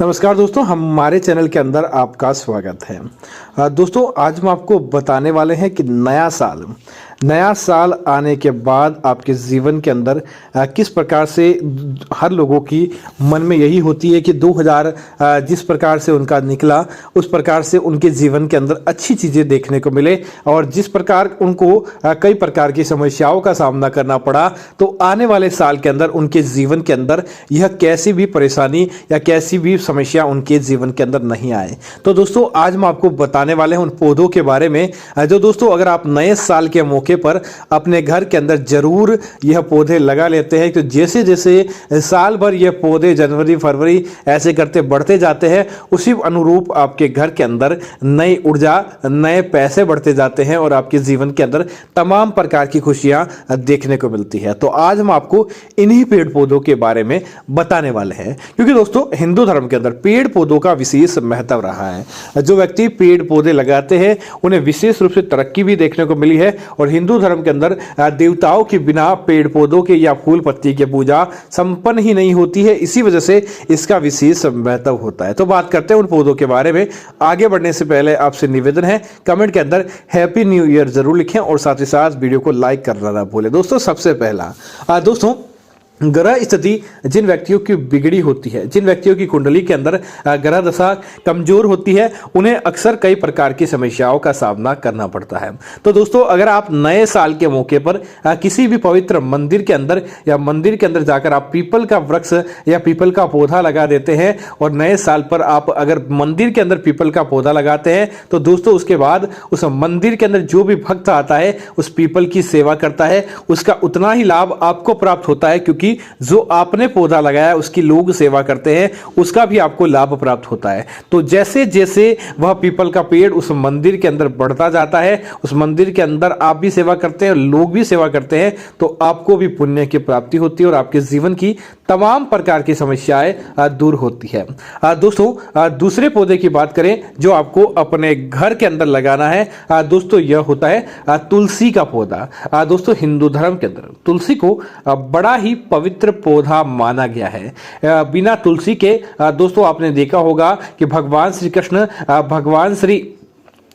नमस्कार दोस्तों, हमारे चैनल के अंदर आपका स्वागत है। दोस्तों, आज हम आपको बताने वाले हैं कि नया साल आने के बाद आपके जीवन के अंदर किस प्रकार से हर लोगों की मन में यही होती है कि 2000 जिस प्रकार से उनका निकला उस प्रकार से उनके जीवन के अंदर अच्छी चीज़ें देखने को मिले, और जिस प्रकार उनको कई प्रकार की समस्याओं का सामना करना पड़ा, तो आने वाले साल के अंदर उनके जीवन के अंदर यह कैसी भी परेशानी या कैसी भी समस्या उनके जीवन के अंदर नहीं आए। तो दोस्तों, आज हम आपको बताने वाले हैं उन पौधों के बारे में जो दोस्तों अगर आप नए साल के मौके पर अपने घर के अंदर जरूर यह पौधे लगा लेते हैं, तो जैसे जैसे साल भर यह पौधे जनवरी फरवरी ऐसे करते बढ़ते जाते हैं, उसी अनुरूप आपके घर के अंदर नई ऊर्जा नए पैसे बढ़ते जाते हैं और आपके जीवन के अंदर तमाम प्रकार की खुशियां देखने को मिलती है। तो आज हम आपको इन्हीं पेड़ पौधों के बारे में बताने वाले हैं, क्योंकि दोस्तों हिंदू धर्म के अंदर पेड़ पौधों का विशेष महत्व रहा है। जो व्यक्ति पेड़ पौधे लगाते हैं उन्हें विशेष रूप से तरक्की भी देखने को मिली है, और हिंदू धर्म के अंदर देवताओं के बिना पेड़ पौधों के या फूल पत्ती की पूजा संपन्न ही नहीं होती है। इसी वजह से इसका विशेष महत्व होता है। तो बात करते हैं उन पौधों के बारे में। आगे बढ़ने से पहले आपसे निवेदन है, कमेंट के अंदर हैप्पी न्यू ईयर जरूर लिखें और साथ ही साथ वीडियो को लाइक करना ना भूलें। दोस्तों, सबसे पहला दोस्तों ग्रह स्थिति जिन व्यक्तियों की बिगड़ी होती है, जिन व्यक्तियों की कुंडली के अंदर ग्रह दशा कमजोर होती है, उन्हें अक्सर कई प्रकार की समस्याओं का सामना करना पड़ता है। तो दोस्तों, अगर आप नए साल के मौके पर किसी भी पवित्र मंदिर के अंदर या मंदिर के अंदर जाकर आप पीपल का वृक्ष या पीपल का पौधा लगा देते हैं, और नए साल पर आप अगर मंदिर के अंदर पीपल का पौधा लगाते हैं, तो दोस्तों उसके बाद उस मंदिर के अंदर जो भी भक्त आता है उस पीपल की सेवा करता है, उसका उतना ही लाभ आपको प्राप्त होता है, क्योंकि जो आपने पौधा लगाया उसकी लोग सेवा करते हैं, उसका भी आपको लाभ प्राप्त होता है। तो जैसे जैसे वह पीपल का पेड़ उस मंदिर के अंदर बढ़ता जाता है, उस मंदिर के अंदर आप भी सेवा करते हैं, लोग भी सेवा करते हैं, तो आपको भी पुण्य की प्राप्ति होती है और आपके जीवन की तमाम प्रकार की समस्याएं दूर होती है। दोस्तों, दूसरे पौधे की बात करें जो आपको अपने घर के अंदर लगाना है, दोस्तों यह होता है तुलसी का पौधा। दोस्तों, हिंदू धर्म के अंदर तुलसी को बड़ा ही पवित्र पौधा माना गया है। बिना तुलसी के दोस्तों आपने देखा होगा कि भगवान श्री कृष्ण भगवान श्री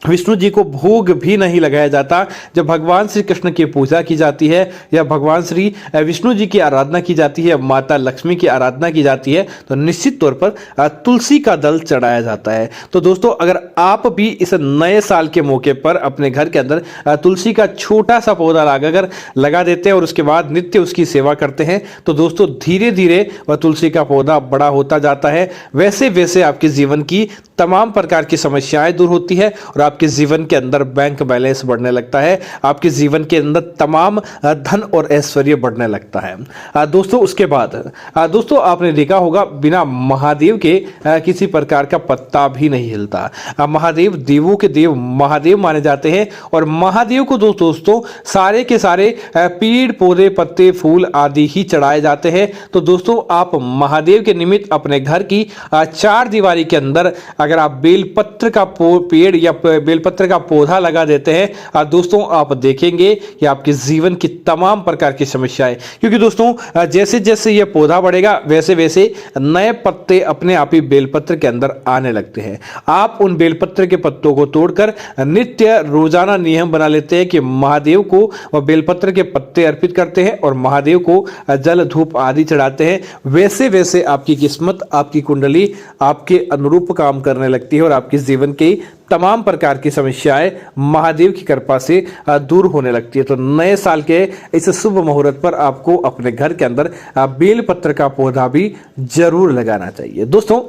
विष्णु जी को भोग भी नहीं लगाया जाता। जब भगवान श्री कृष्ण की पूजा की जाती है या भगवान श्री विष्णु जी की आराधना की जाती है, माता लक्ष्मी की आराधना की जाती है, तो निश्चित तौर पर तुलसी का दल चढ़ाया जाता है। तो दोस्तों, अगर आप भी इस नए साल के मौके पर अपने घर के अंदर तुलसी का छोटा सा पौधा लगाकर लगा देते हैं और उसके बाद नित्य उसकी सेवा करते हैं, तो दोस्तों धीरे धीरे वह तुलसी का पौधा बड़ा होता जाता है। वैसे वैसे आपके जीवन की तमाम प्रकार की समस्याएं दूर होती है और आपके जीवन के अंदर बैंक बैलेंस बढ़ने लगता है, आपके जीवन के अंदर तमाम धन और ऐश्वर्य बढ़ने लगता है। दोस्तों, उसके बाद दोस्तों आपने देखा होगा बिना महादेव के किसी प्रकार का पत्ता भी नहीं हिलता। महादेव देवों के देव महादेव माने जाते हैं, और महादेव को दोस्तों सारे के सारे पेड़ पौधे पत्ते फूल आदि ही चढ़ाए जाते हैं। तो दोस्तों, आप महादेव के निमित्त अपने घर की चार दीवारी के अंदर अगर आप बेलपत्र का पेड़ या बेलपत्र का पौधा लगा देते हैं, दोस्तों आप देखेंगे कि आपके जीवन की तमाम प्रकार की समस्याएं, क्योंकि दोस्तों जैसे जैसे यह पौधा बढ़ेगा वैसे वैसे नए पत्ते अपने आप ही बेलपत्र के अंदर आने लगते हैं। आप उन बेलपत्र के पत्तों को तोड़कर नित्य रोजाना नियम बना लेते हैं कि महादेव को वह बेलपत्र के पत्ते अर्पित करते हैं और महादेव को जल धूप आदि चढ़ाते हैं। वैसे वैसे आपकी किस्मत आपकी कुंडली आपके अनुरूप काम करने लगती है और आपके जीवन की तमाम प्रकार की समस्याएं महादेव की कृपा से दूर होने लगती है। तो नए साल के इस शुभ मुहूर्त पर आपको अपने घर के अंदर बेलपत्र का पौधा भी जरूर लगाना चाहिए। दोस्तों,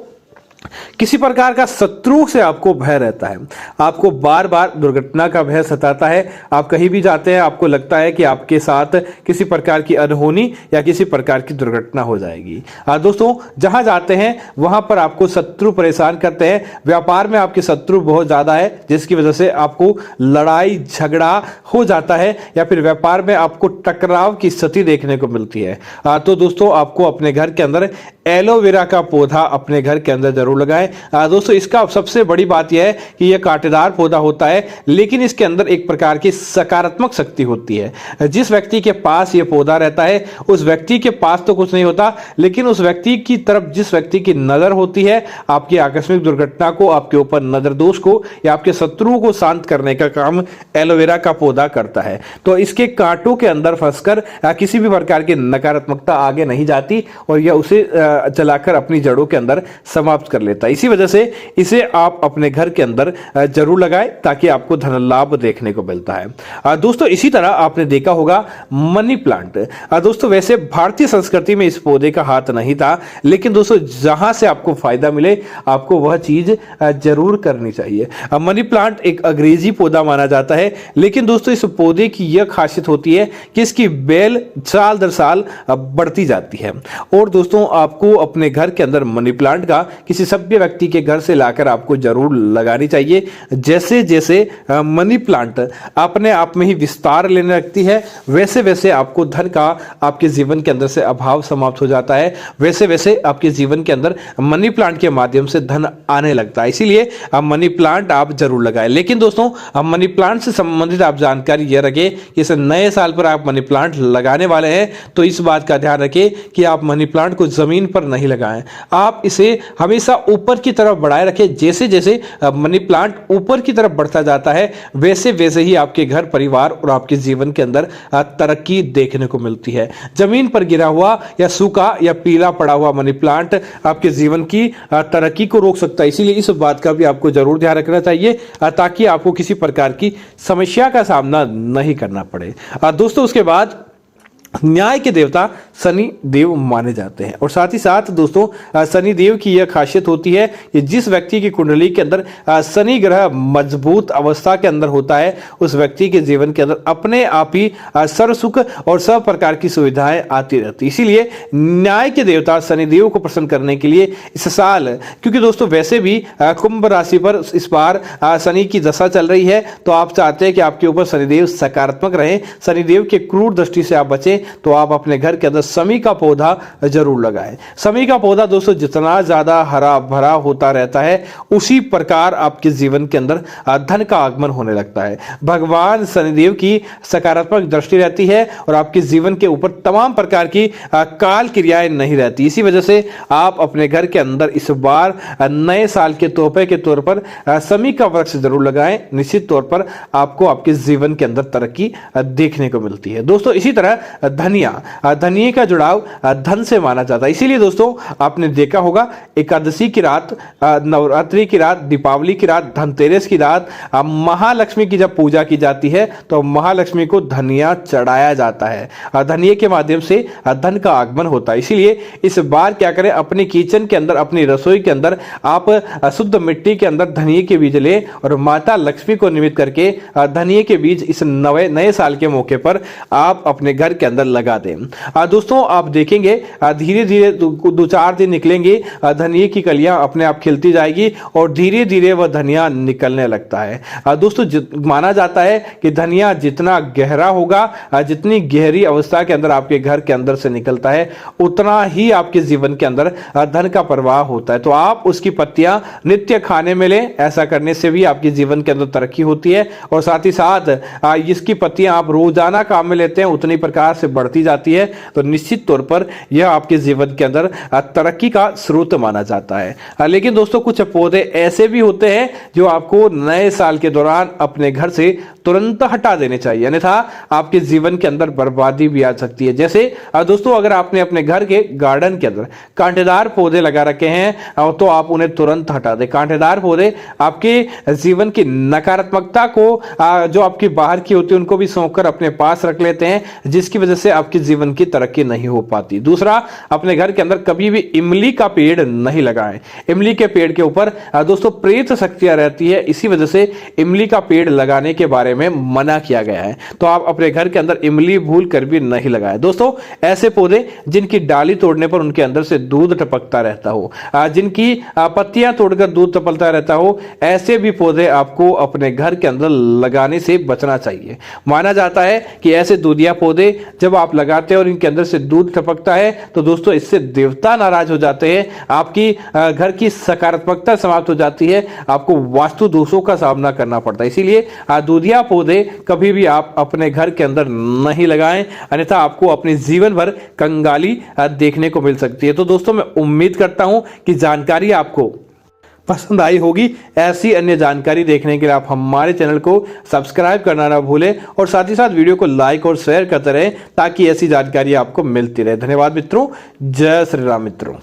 किसी प्रकार का शत्रु से आपको भय रहता है, आपको बार बार दुर्घटना का भय सताता है, आप कहीं भी जाते हैं आपको लगता है कि आपके साथ किसी प्रकार की अनहोनी या किसी प्रकार की दुर्घटना हो जाएगी। दोस्तों, जहां जाते हैं वहां पर आपको शत्रु परेशान करते हैं, व्यापार में आपके शत्रु बहुत ज्यादा है जिसकी वजह से आपको लड़ाई झगड़ा हो जाता है या फिर व्यापार में आपको टकराव की स्थिति देखने को मिलती है। तो दोस्तों, आपको अपने घर के अंदर एलोवेरा का पौधा अपने घर के अंदर जरूर लगाएं। दोस्तों इसका सबसे बड़ी बात यह है कि यह कांटेदार पौधा होता है, लेकिन इसके अंदर एक प्रकार की सकारात्मक शक्ति होती है। जिस व्यक्ति के पास यह पौधा रहता है उस व्यक्ति के पास तो कुछ नहीं होता, लेकिन उस व्यक्ति की तरफ जिस व्यक्ति की नजर होती है, आपकी आकस्मिक दुर्घटना को, आपके ऊपर नजर दोष को या आपके शत्रुओं को शांत करने का काम एलोवेरा का पौधा करता है। तो इसके कांटों के अंदर फंसकर किसी भी प्रकार की नकारात्मकता आगे नहीं जाती और यह उसे चलाकर अपनी जड़ों के अंदर समाप्त कर लेता है। इसी वजह से इसे आप अपने घर के अंदर जरूर लगाएं ताकि आपको धन लाभ देखने को मिलता है। दोस्तों इसी तरह आपने देखा होगा मनी प्लांट। दोस्तों वैसे भारतीय संस्कृति में इस पौधे का हाथ नहीं था, लेकिन दोस्तों जहां से आपको फायदा मिले आपको वह चीज जरूर करनी चाहिए। मनी प्लांट एक अंग्रेजी पौधा माना जाता है, लेकिन दोस्तों इस पौधे की यह खासियत होती है कि इसकी बेल साल दर साल बढ़ती जाती है। और दोस्तों आपको अपने घर के अंदर मनी प्लांट का किसी सभ्य व्यक्ति के घर से लाकर आपको जरूर लगानी चाहिए। जैसे जैसे मनी प्लांट अपने आप में ही विस्तार लेने लगती है, वैसे वैसे आपको धन का आपके जीवन के अंदर से अभाव समाप्त हो जाता है, वैसे वैसे आपके जीवन के अंदर मनी प्लांट के माध्यम से धन आने लगता है। इसीलिए मनी प्लांट आप जरूर लगाएं। लेकिन दोस्तों मनी प्लांट से संबंधित आप जानकारी यह रखें कि इस नए साल पर आप मनी प्लांट लगाने वाले हैं तो इस बात का ध्यान रखें कि आप मनी प्लांट को जमीन पर नहीं लगाएं। आप इसे हमेशा ऊपर की तरफ बढ़ाए रखें। जैसे जैसे मनी प्लांट ऊपर की तरफ बढ़ता जाता है वैसे वैसे ही आपके घर परिवार और आपके जीवन के अंदर तरक्की देखने को मिलती है। जमीन पर गिरा हुआ या सूखा या पीला पड़ा हुआ मनी प्लांट आपके जीवन की तरक्की को रोक सकता है। इसीलिए इस बात का भी आपको जरूर ध्यान रखना चाहिए ताकि आपको किसी प्रकार की समस्या का सामना नहीं करना पड़े। दोस्तों उसके बाद न्याय के देवता शनि देव माने जाते हैं और साथ ही साथ दोस्तों शनि देव की यह खासियत होती है कि जिस व्यक्ति की कुंडली के अंदर शनि ग्रह मजबूत अवस्था के अंदर होता है उस व्यक्ति के जीवन के अंदर अपने आप ही सर्व सुख और सब प्रकार की सुविधाएं आती रहती। इसीलिए न्याय के देवता शनि देव को प्रसन्न करने के लिए इस साल, क्योंकि दोस्तों वैसे भी कुंभ राशि पर इस बार शनि की दशा चल रही है, तो आप चाहते हैं कि आपके ऊपर शनिदेव सकारात्मक रहे, शनिदेव के क्रूर दृष्टि से आप बचें, तो आप अपने घर के अंदर समी का पौधा जरूर लगाएं। समी का पौधा दोस्तों जितना ज्यादा हरा भरा होता रहता है उसी प्रकार आपके जीवन के अंदर धन का आगमन होने लगता है। भगवान शनिदेव की सकारात्मक दृष्टि रहती है और आपके जीवन के ऊपर तमाम प्रकार की काल क्रियाएं नहीं रहती। इसी वजह से आप अपने घर के अंदर इस बार नए साल के तोहफे के तौर पर समी का वृक्ष जरूर लगाएं। निश्चित तौर पर आपको आपके जीवन के अंदर तरक्की देखने को मिलती है। दोस्तों इसी तरह धनिये का जुड़ाव धन से माना जाता है। इसीलिए दोस्तों आपने देखा होगा एकादशी की रात, नवरात्रि की रात, दीपावली की रात, धनतेरस की रात महालक्ष्मी की जब पूजा की जाती है तो महालक्ष्मी को धनिया चढ़ाया जाता है। धनिये के माध्यम से धन का आगमन होता है। इसीलिए इस बार क्या करें, अपने किचन के अंदर, अपनी रसोई के अंदर आप शुद्ध मिट्टी के अंदर धनिये के बीज ले और माता लक्ष्मी को निमित्त करके धनिये के बीज इस नए साल के मौके पर आप अपने घर के अंदर लगा दें। दोस्तों आप देखेंगे धीरे धीरे 2-4 दिन निकलेंगे, धनिये की कलियां अपने आप खिलती जाएगी और धीरे धीरे वह धनिया निकलने लगता है। दोस्तों माना जाता है कि धनिया जितना गहरा होगा, जितनी गहरी अवस्था के अंदर आपके घर के अंदर से निकलता है उतना ही आपके जीवन के अंदर धन का प्रवाह होता है। तो आप उसकी पत्तियां नित्य खाने में लें, ऐसा करने से भी आपके जीवन के अंदर तरक्की होती है और साथ ही साथ इसकी पत्तियां आप रोजाना काम में लेते हैं उतनी प्रकार से बढ़ती जाती है, तो निश्चित तौर पर यह आपके जीवन के अंदर तरक्की का स्रोत माना जाता है। लेकिन दोस्तों कुछ पौधे ऐसे भी होते हैं जो आपको नए साल के दौरान अपने घर से तुरंत हटा देने चाहिए, अन्यथा आपके जीवन के अंदर बर्बादी भी आ सकती है। जैसे दोस्तों अगर आपने अपने घर के गार्डन के अंदर कांटेदार पौधे लगा रखे हैं तो आप उन्हें तुरंत हटा दें। कांटेदार पौधे आपके जीवन की नकारात्मकता को जो आपकी बाहर की होती है उनको भी सोखकर अपने पास रख लेते हैं, जिसकी वजह से आपके जीवन की तरक्की नहीं हो पाती। दूसरा, अपने घर के अंदर कभी भी इमली का पेड़ नहीं लगाएं। इमली के पेड़ के ऊपर दोस्तों प्रेत शक्तियां रहती है, इसी वजह से इमली का पेड़ लगाने के बारे में मना किया गया है। तो आप अपने घर के अंदर इमली भूल कर भी नहीं लगाएं। दोस्तों ऐसे पौधे जिनकी डाली तोड़ने पर उनके अंदर से दूध टपकता रहता हो, जिनकी पत्तियां तोड़कर दूध टपकता रहता हो, ऐसे भी पौधे आपको अपने घर के अंदर लगाने से बचना चाहिए। माना जाता है कि ऐसे दूधिया पौधे जब आप लगाते हैं और इनके अंदर से दूध टपकता है तो दोस्तों इससे देवता नाराज हो जाते हैं, आपकी घर की सकारात्मकता समाप्त हो जाती है, आपको वास्तु दोषों का सामना करना पड़ता है। इसीलिए दूधिया पौधे कभी भी आप अपने घर के अंदर नहीं लगाएं, अन्यथा आपको अपने जीवन भर कंगाली देखने को मिल सकती है। तो दोस्तों मैं उम्मीद करता हूं कि जानकारी आपको पसंद आई होगी। ऐसी अन्य जानकारी देखने के लिए आप हमारे चैनल को सब्सक्राइब करना ना भूलें और साथ ही साथ वीडियो को लाइक और शेयर करते रहें ताकि ऐसी जानकारी आपको मिलती रहे। धन्यवाद मित्रों। जय श्री राम मित्रों।